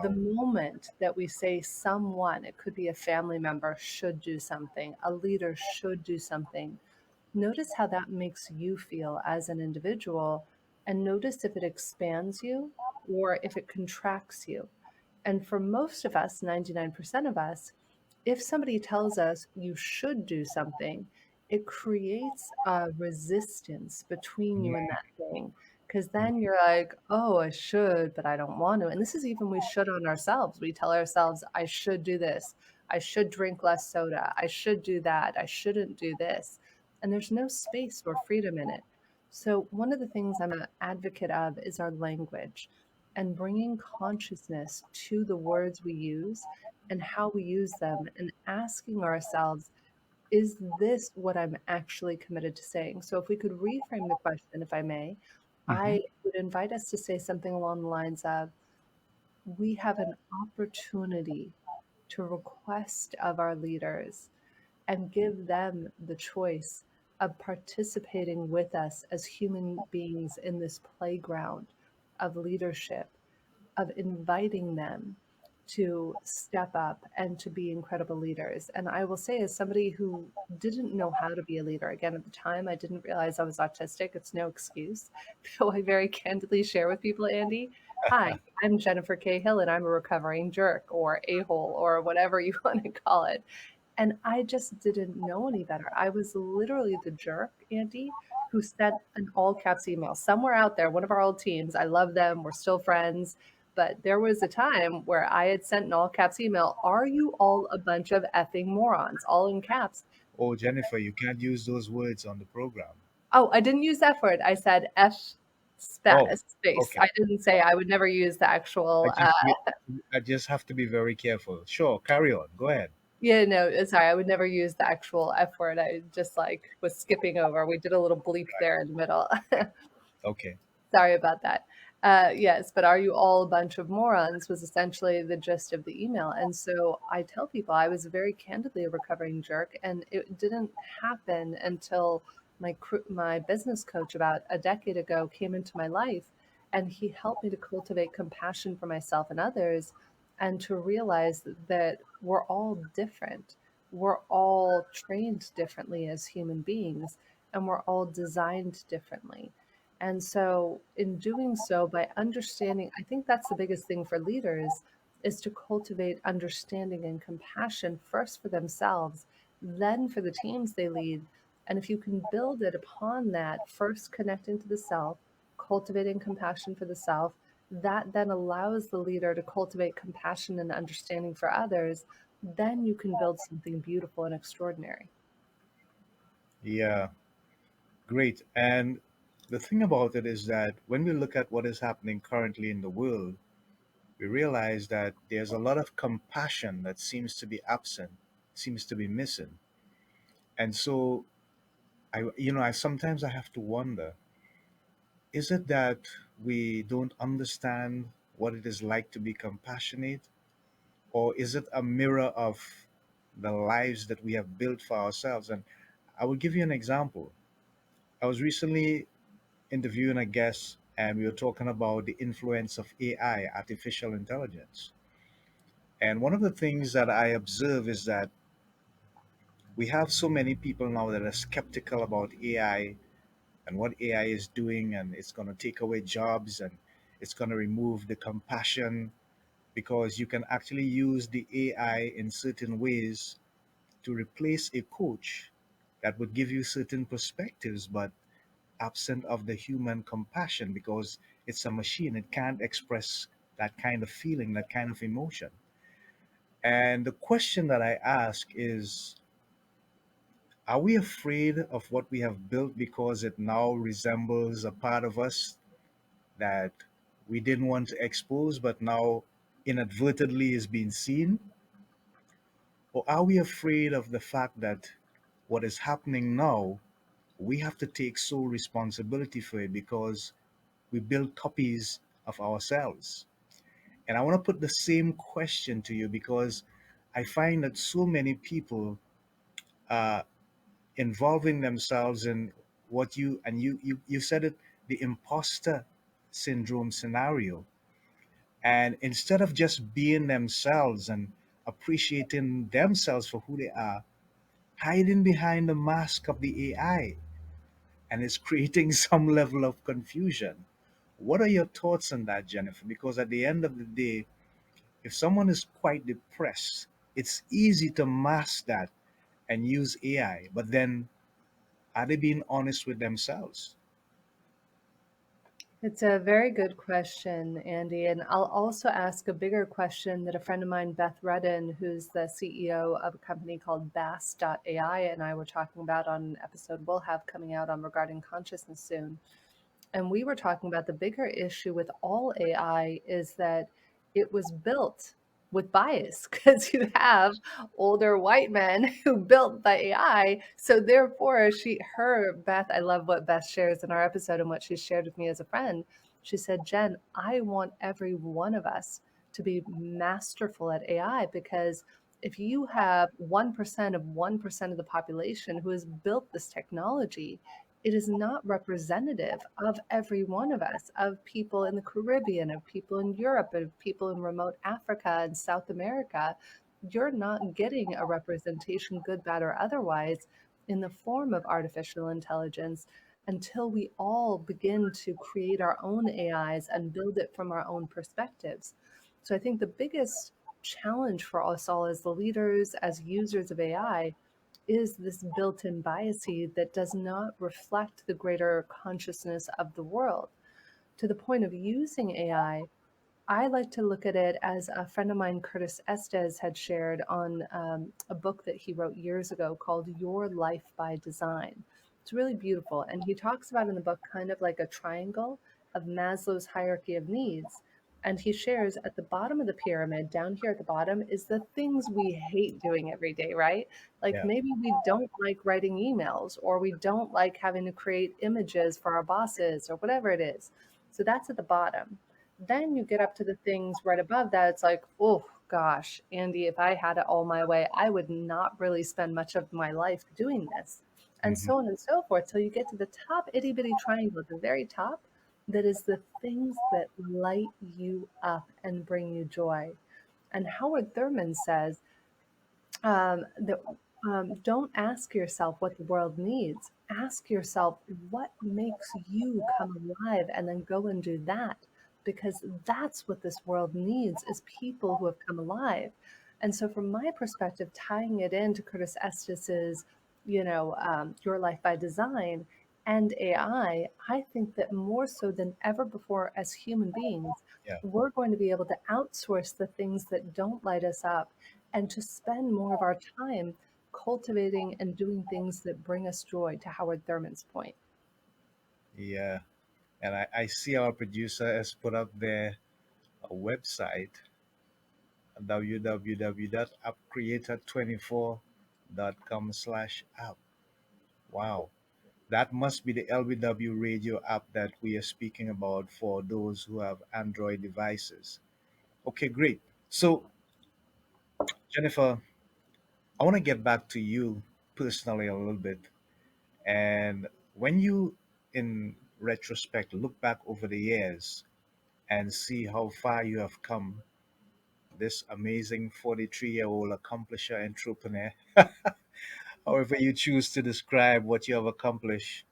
The Wow. moment that we say someone, it could be a family member, should do something, a leader should do something, notice how that makes you feel as an individual and notice if it expands you or if it contracts you. And for most of us, 99% of us, if somebody tells us you should do something, it creates a resistance between you and Mhm. that thing. Because then you're like, oh, I should, but I don't want to. And this is even we should on ourselves. We tell ourselves, I should do this. I should drink less soda. I should do that. I shouldn't do this. And there's no space or freedom in it. So, one of the things I'm an advocate of is our language and bringing consciousness to the words we use and how we use them, and asking ourselves, is this what I'm actually committed to saying? So, if we could reframe the question, if I may, Hmm. I would invite us to say something along the lines of, we have an opportunity to request of our leaders and give them the choice of participating with us as human beings in this playground of leadership, of inviting them to step up and to be incredible leaders. And I will say, as somebody who didn't know how to be a leader, again, at the time, I didn't realize I was autistic. It's no excuse. So I very candidly share with people, Andy, hi, I'm Jennifer Cahill, and I'm a recovering jerk or a hole or whatever you want to call it. And I just didn't know any better. I was literally the jerk, Andy, who sent an all caps email somewhere out there, one of our old teams. I love them. We're still friends. But there was a time where I had sent an all caps email. Are you all a bunch of effing morons? All in caps. Oh, Jennifer, you can't use those words on the program. Oh, I didn't use that word. I said Oh, space. okay. I didn't say, I would never use the I actual just I just have to be very careful. Sure, carry on. Go ahead. yeah, no, sorry, I would never use the actual F word. I just like was skipping over. We did a little bleep there in the middle. Okay. Sorry about that. Yes, but are you all a bunch of morons was essentially the gist of the email. And so I tell people I was very candidly a recovering jerk, and it didn't happen until my business coach about a decade ago came into my life, and he helped me to cultivate compassion for myself and others, and to realize that we're all different. We're all trained differently as human beings, and we're all designed differently. And so, in doing so, by understanding, I think that's the biggest thing for leaders, is to cultivate understanding and compassion first for themselves, then for the teams they lead. And if you can build it upon that, first connecting to the self, cultivating compassion for the self, that then allows the leader to cultivate compassion and understanding for others, then you can build something beautiful and extraordinary. Yeah, great. And the thing about it is that when we look at what is happening currently in the world, we realize that there's a lot of compassion that seems to be absent, seems to be missing. And so I sometimes I have to wonder, is it that we don't understand what it is like to be compassionate, or is it a mirror of the lives that we have built for ourselves? And I will give you an example. I was recently interviewing a guest, and we were talking about the influence of AI, artificial intelligence. And one of the things that I observe is that we have so many people now that are skeptical about AI and what AI is doing, and it's going to take away jobs, and it's going to remove the compassion, because you can actually use the AI in certain ways to replace a coach that would give you certain perspectives, but absent of the human compassion, because it's a machine. It can't express that kind of feeling, that kind of emotion. And the question that I ask is, are we afraid of what we have built because it now resembles a part of us that we didn't want to expose, but now inadvertently is being seen? Or are we afraid of the fact that what is happening now, we have to take sole responsibility for it because we build copies of ourselves? And I want to put the same question to you, because I find that so many people are involving themselves in what you said it, the imposter syndrome scenario. And instead of just being themselves and appreciating themselves for who they are, hiding behind the mask of the AI, and it's creating some level of confusion. What are your thoughts on that, Jennifer? Because at the end of the day, if someone is quite depressed, it's easy to mask that and use AI, but then are they being honest with themselves? It's a very good question, Andy. And I'll also ask a bigger question that a friend of mine, Beth Redden, who's the CEO of a company called Bass.ai, and I were talking about on an episode we'll have coming out on regarding consciousness soon. And we were talking about the bigger issue with all AI is that it was built with bias because you have older white men who built the AI. So therefore, Beth, I love what Beth shares in our episode and what she shared with me as a friend. She said, Jen, I want every one of us to be masterful at AI because if you have 1% of 1% of the population who has built this technology, it is not representative of every one of us, of people in the Caribbean, of people in Europe, of people in remote Africa and South America. You're not getting a representation, good, bad, or otherwise, in the form of artificial intelligence until we all begin to create our own AIs and build it from our own perspectives. So I think the biggest challenge for us all as the leaders, as users of AI, is this built-in bias that does not reflect the greater consciousness of the world. To the point of using I like to look at it as a friend of mine, Curtis Estes, had shared on a book that he wrote years ago called Your Life by Design. It's really beautiful. And he talks about in the book kind of like a triangle of Maslow's hierarchy of needs. And he shares at the bottom of the pyramid, down here at the bottom, is the things we hate doing every day, right? Like Yeah. maybe we don't like writing emails, or we don't like having to create images for our bosses, or whatever it is. So that's at the bottom. Then you get up to the things right above that. It's like, oh gosh, Andy, if I had it all my way, I would not really spend much of my life doing this. And Hmm. so on and so forth. Till you get to the top itty bitty triangle at the very top, that is the things that light you up and bring you joy. And Howard Thurman says that don't ask yourself what the world needs. Ask yourself what makes you come alive, and then go and do that, because that's what this world needs is people who have come alive. And so, from my perspective, tying it into Curtis Estes's, Your Life by Design and I think that more so than ever before as human beings, Yeah. we're going to be able to outsource the things that don't light us up and to spend more of our time cultivating and doing things that bring us joy, to Howard Thurman's point. Yeah. And I see our producer has put up there a website, www.appcreator24.com/app. Wow. That must be the LBW radio app that we are speaking about for those who have Android devices. Okay, great. So, Jennifer, I want to get back to you personally a little bit. And when you, in retrospect, look back over the years and see how far you have come, this amazing 43-year-old accomplisher entrepreneur, however you choose to describe what you have accomplished,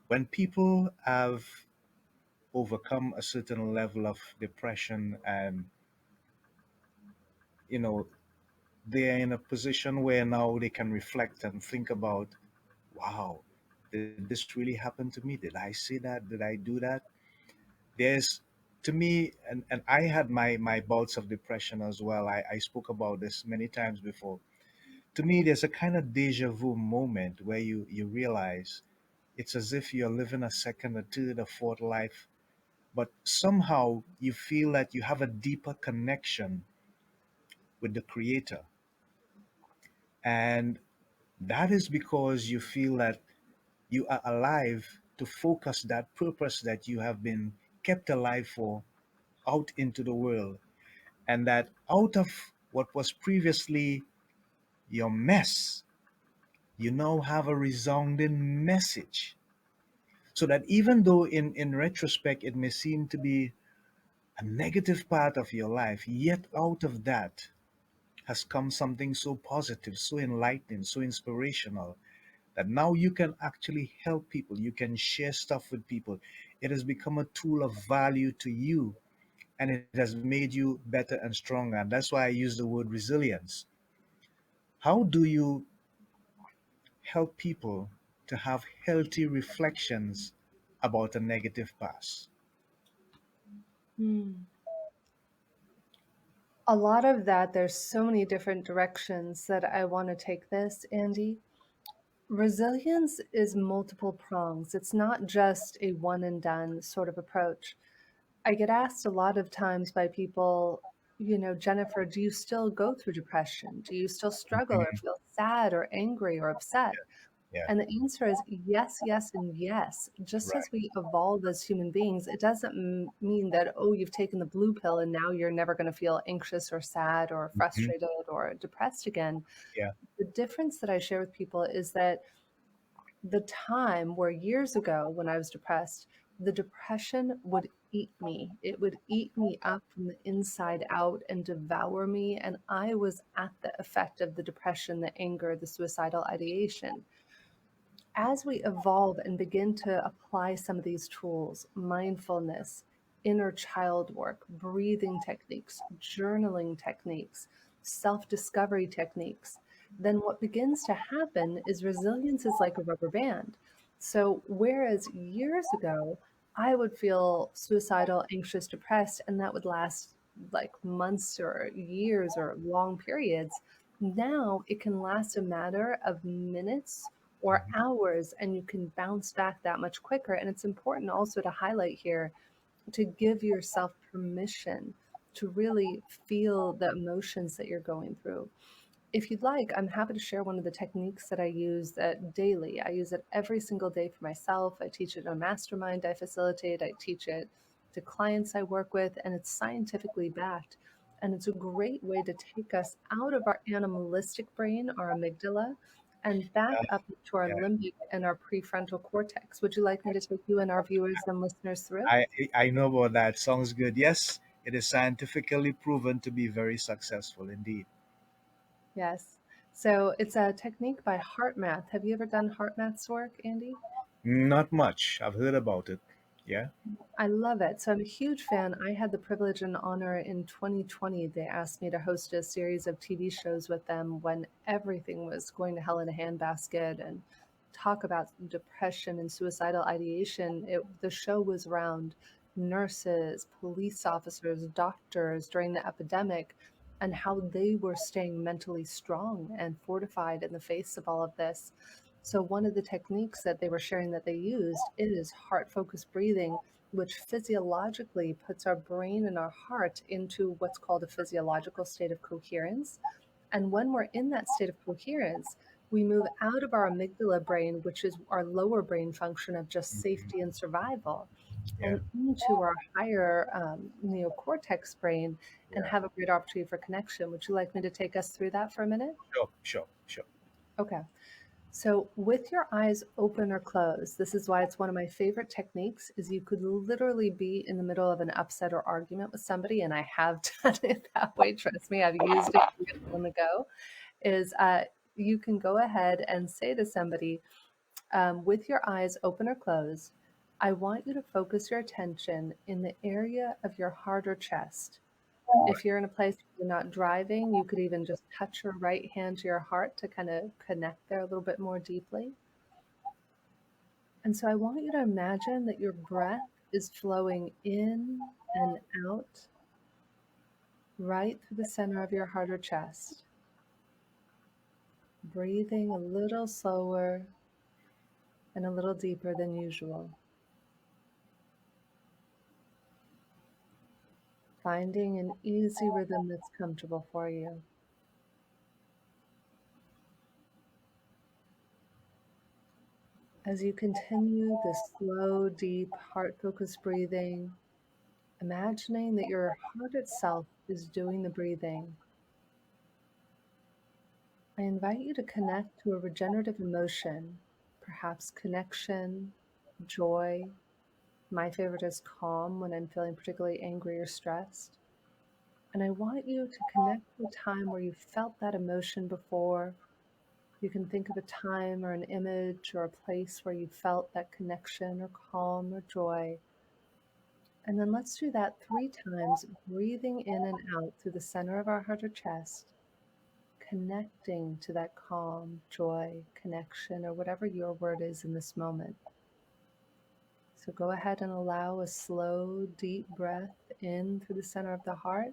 when people have overcome a certain level of depression and, you know, they're in a position where now they can reflect and think about, wow, did this really happen to me? Did I say that? Did I do that? There's, to me, and I had my bouts of depression as well. I spoke about this many times before. To me, there's a kind of deja vu moment where you realize it's as if you're living a second, a third, a fourth life, but somehow you feel that you have a deeper connection with the creator. And that is because you feel that you are alive to focus that purpose that you have been kept alive for out into the world. And that out of what was previously your mess, you now have a resounding message. So that even though in retrospect it may seem to be a negative part of your life, yet out of that has come something so positive, so enlightening, so inspirational that now you can actually help people. You can share stuff with people. It has become a tool of value to you and it has made you better and stronger. And that's why I use the word resilience. How do you help people to have healthy reflections about a negative past? Hmm. A lot of that, there's so many different directions that I want to take this, Andy. Resilience is multiple prongs. It's not just a one and done sort of approach. I get asked a lot of times by people, Jennifer, do you still go through depression? Do you still struggle or Mhm. feel sad or angry or upset? Yeah, And the answer is yes, yes, and yes. Just right. as we evolve as human beings, it doesn't mean that, oh, you've taken the blue pill and now you're never going to feel anxious or sad or Mhm. frustrated or depressed again. Yeah. The difference that I share with people is that the time where years ago when I was depressed, the depression would eat me. It would eat me up from the inside out and devour me. And I was at the effect of the depression, the anger, the suicidal ideation. As we evolve and begin to apply some of these tools, mindfulness, inner child work, breathing techniques, journaling techniques, self discovery techniques, then what begins to happen is resilience is like a rubber band. So, whereas years ago, I would feel suicidal, anxious, depressed, and that would last like months or years or long periods. Now it can last a matter of minutes or Mhm. hours, and you can bounce back that much quicker. And it's important also to highlight here to give yourself permission to really feel the emotions that you're going through. If you'd like, I'm happy to share one of the techniques that I use daily. I use it every single day for myself. I teach it in a mastermind I facilitate. I teach it to clients I work with, and it's scientifically backed. And it's a great way to take us out of our animalistic brain, our amygdala, and back Uh, up to our yeah. limbic and our prefrontal cortex. Would you like me to take you and our viewers and listeners through it? I I know about that. Sounds good. Yes, it is scientifically proven to be very successful indeed. Yes. So it's a technique by HeartMath. Have you ever done HeartMath's work, Andy? Not much. I've heard about it. Yeah. I love it. So I'm a huge fan. I had the privilege and honor in 2020. They asked me to host a series of TV shows with them when everything was going to hell in a handbasket and talk about depression and suicidal ideation. The show was around nurses, police officers, doctors during the epidemic and how they were staying mentally strong and fortified in the face of all of this. So one of the techniques that they were sharing that they used is heart focused breathing, which physiologically puts our brain and our heart into what's called a physiological state of coherence. And when we're in that state of coherence, we move out of our amygdala brain, which is our lower brain function of just safety and survival, Yeah. and into our higher neocortex brain and Yeah. have a great opportunity for connection. Would you like me to take us through that for a minute? Sure. Sure. Sure. Okay. So with your eyes open or closed, this is why it's one of my favorite techniques is you could literally be in the middle of an upset or argument with somebody, and I have done it that way. Trust me, I've used it years on the go, is you can go ahead and say to somebody, with your eyes open or closed, I want you to focus your attention in the area of your heart or chest. If you're in a place where you're not driving, you could even just touch your right hand to your heart to kind of connect there a little bit more deeply. And so I want you to imagine that your breath is flowing in and out right through the center of your heart or chest, breathing a little slower and a little deeper than usual, finding an easy rhythm that's comfortable for you. As you continue this slow, deep, heart focused breathing, imagining that your heart itself is doing the breathing, I invite you to connect to a regenerative emotion, perhaps connection, joy. My favorite is calm when I'm feeling particularly angry or stressed. And I want you to connect to a time where you felt that emotion before. You can think of a time or an image or a place where you felt that connection or calm or joy. And then let's do that 3 times, breathing in and out through the center of our heart or chest, connecting to that calm, joy, connection, or whatever your word is in this moment. So go ahead and allow a slow, deep breath in through the center of the heart,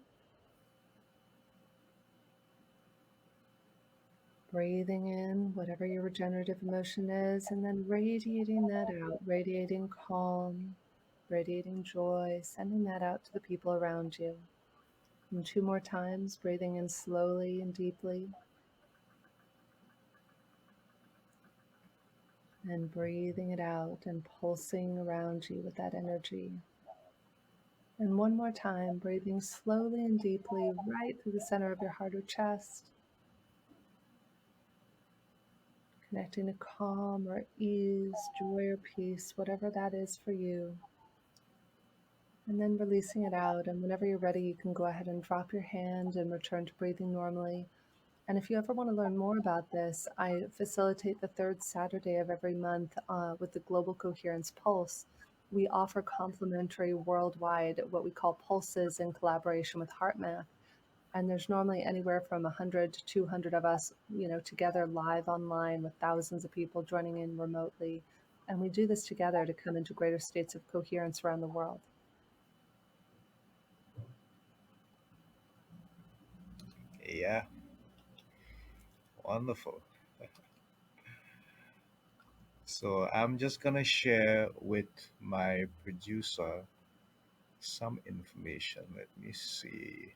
breathing in whatever your regenerative emotion is, and then radiating that out, radiating calm, radiating joy, sending that out to the people around you. And two more times, breathing in slowly and deeply, and breathing it out and pulsing around you with that energy. And one more time, breathing slowly and deeply right through the center of your heart or chest, connecting to calm or ease, joy or peace, whatever that is for you. And then releasing it out. And whenever you're ready, you can go ahead and drop your hand and return to breathing normally. And if you ever want to learn more about this, I facilitate the third Saturday of every month with the Global Coherence Pulse. We offer complimentary worldwide what we call pulses in collaboration with HeartMath. And there's normally anywhere from 100 to 200 of us, together live online with thousands of people joining in remotely. And we do this together to come into greater states of coherence around the world. Yeah, wonderful. So I'm just gonna share with my producer some information. Let me see.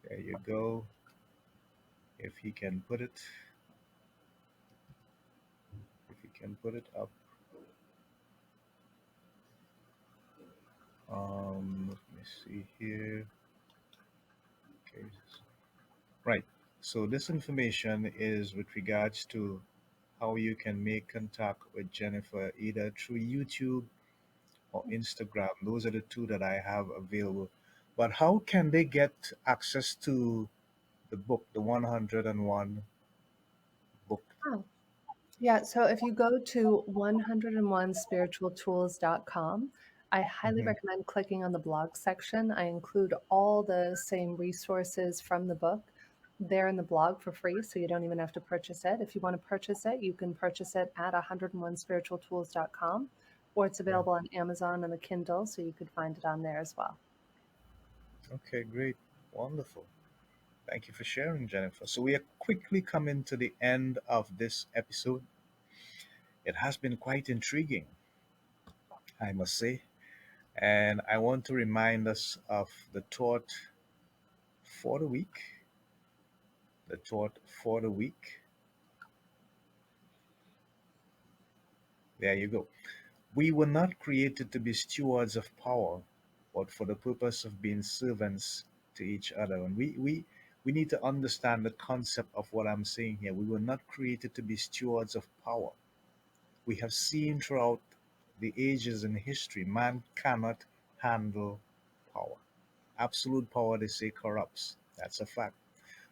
There you go. If he can put it, if he can put it up. Let me see here. Okay. Right. So this information is with regards to how you can make contact with Jennifer either through YouTube or Instagram. Those are the two that I have available. But how can they get access to the book, the 101 book? Oh, yeah. So if you go to 101spiritualtools.com, I highly Hmm. recommend clicking on the blog section. I include all the same resources from the book there in the blog for free, so you don't even have to purchase it. If you want to purchase it, you can purchase it at 101spiritualtools.com, or it's Yeah. available on Amazon and the Kindle, so you could find it on there as well. Okay, great. Wonderful. Thank you for sharing, Jennifer. So we are quickly coming to the end of this episode. It has been quite intriguing, I must say. And I want to remind us of the thought for the week. The thought for the week. There you go. We were not created to be stewards of power, but for the purpose of being servants to each other. And we need to understand the concept of what I'm saying here. We were not created to be stewards of power. We have seen throughout the ages in history, man cannot handle power. Absolute power, they say, corrupts. That's a fact.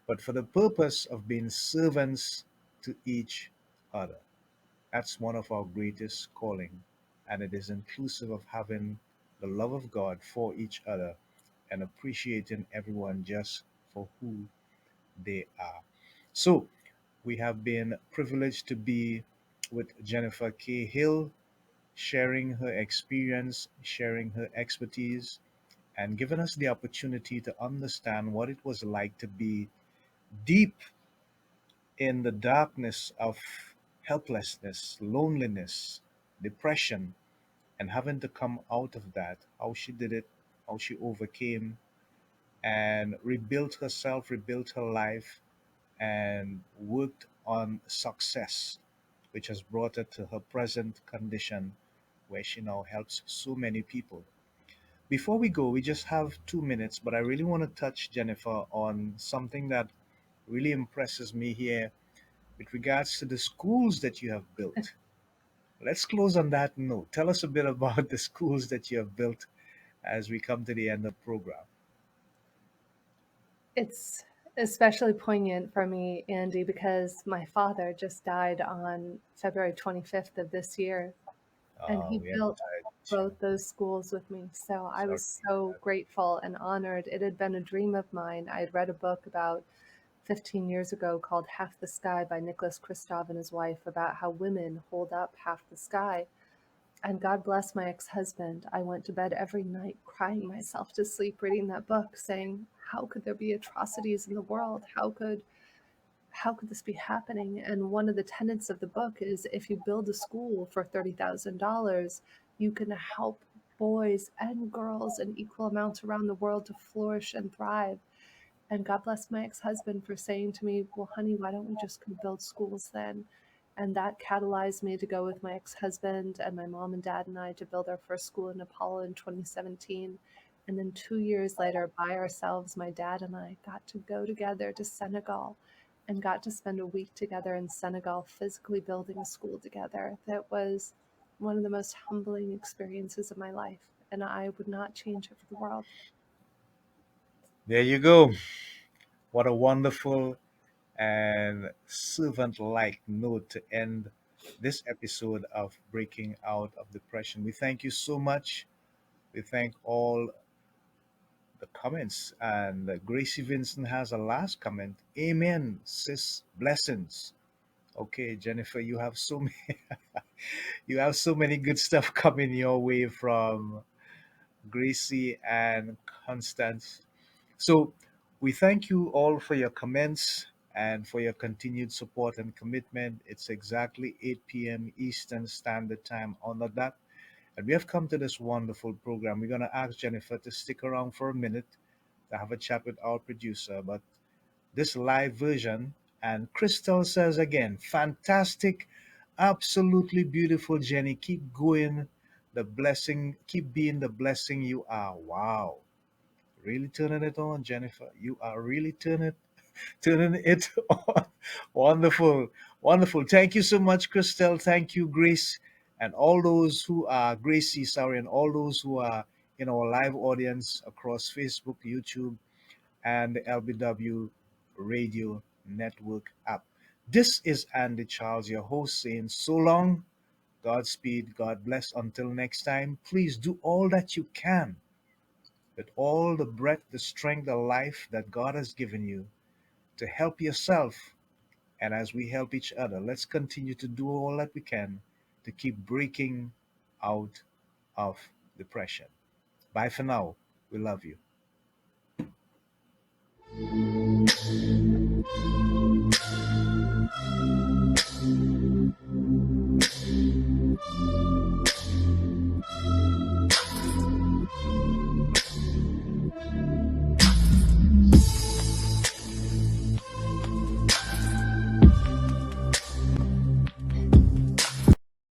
But for the purpose of being servants to each other. That's one of our greatest calling, and it is inclusive of having the love of God for each other and appreciating everyone just for who they are. So, we have been privileged to be with Jennifer K. Hill, sharing her experience, sharing her expertise, and giving us the opportunity to understand what it was like to be deep in the darkness of helplessness, loneliness, depression, and having to come out of that, how she did it, how she overcame and rebuilt herself, rebuilt her life, and worked on success, which has brought her to her present condition where she now helps so many people. Before we go, we just have 2 minutes, but I really want to touch, Jennifer, on something that really impresses me here with regards to the schools that you have built. Let's close on that note. Tell us a bit about the schools that you have built as we come to the end of the program. It's especially poignant for me, Andy, because my father just died on February 25th of this year, and he We built empathize. both those schools with me. So I Sorry was to hear so that. grateful and honored. It had been a dream of mine. I had read a book about 15 years ago called Half the Sky by Nicholas Kristof and his wife about how women hold up half the sky. And God bless my ex husband. I went to bed every night crying myself to sleep reading that book, saying, how could there be atrocities in the world? How could this be happening? And one of the tenets of the book is if you build a school for $30,000, you can help boys and girls in equal amounts around the world to flourish and thrive. And God bless my ex husband for saying to me, well, honey, why don't we just go build schools then? And that catalyzed me to go with my ex husband and my mom and dad and I to build our first school in Nepal in 2017. And then 2 years later, by ourselves, my dad and I got to go together to Senegal and got to spend a week together in Senegal, physically building a school together. That was one of the most humbling experiences of my life. And I would not change it for the world. There you go. What a wonderful and servant like note to end this episode of Breaking Out of Depression. We thank you so much. We thank all the comments. And Gracie Vincent has a last comment. Amen, sis. Blessings. Okay, Jennifer, you have so many, you have so many good stuff coming your way from Gracie and Constance. So we thank you all for your comments and for your continued support and commitment. It's exactly 8 p.m. Eastern Standard Time on the dot. And we have come to this wonderful program. We're going to ask Jennifer to stick around for a minute to have a chat with our producer. But this live version, and Crystal says again, fantastic, absolutely beautiful, Jenny. Keep going. The blessing, keep being the blessing you are. Wow. Really turning it on, Jennifer. You are really turning it on. Wonderful. Wonderful. Thank you so much, Christelle. Thank you, Grace. And all those who are Gracie, sorry, and all those who are in our live audience across Facebook, YouTube, and the LBW Radio Network app. This is Andy Charles, your host, saying so long, Godspeed, God bless. Until next time, please do all that you can with all the breath, the strength, the life that God has given you to help yourself. And as we help each other, let's continue to do all that we can to keep breaking out of depression. Bye for now. We love you.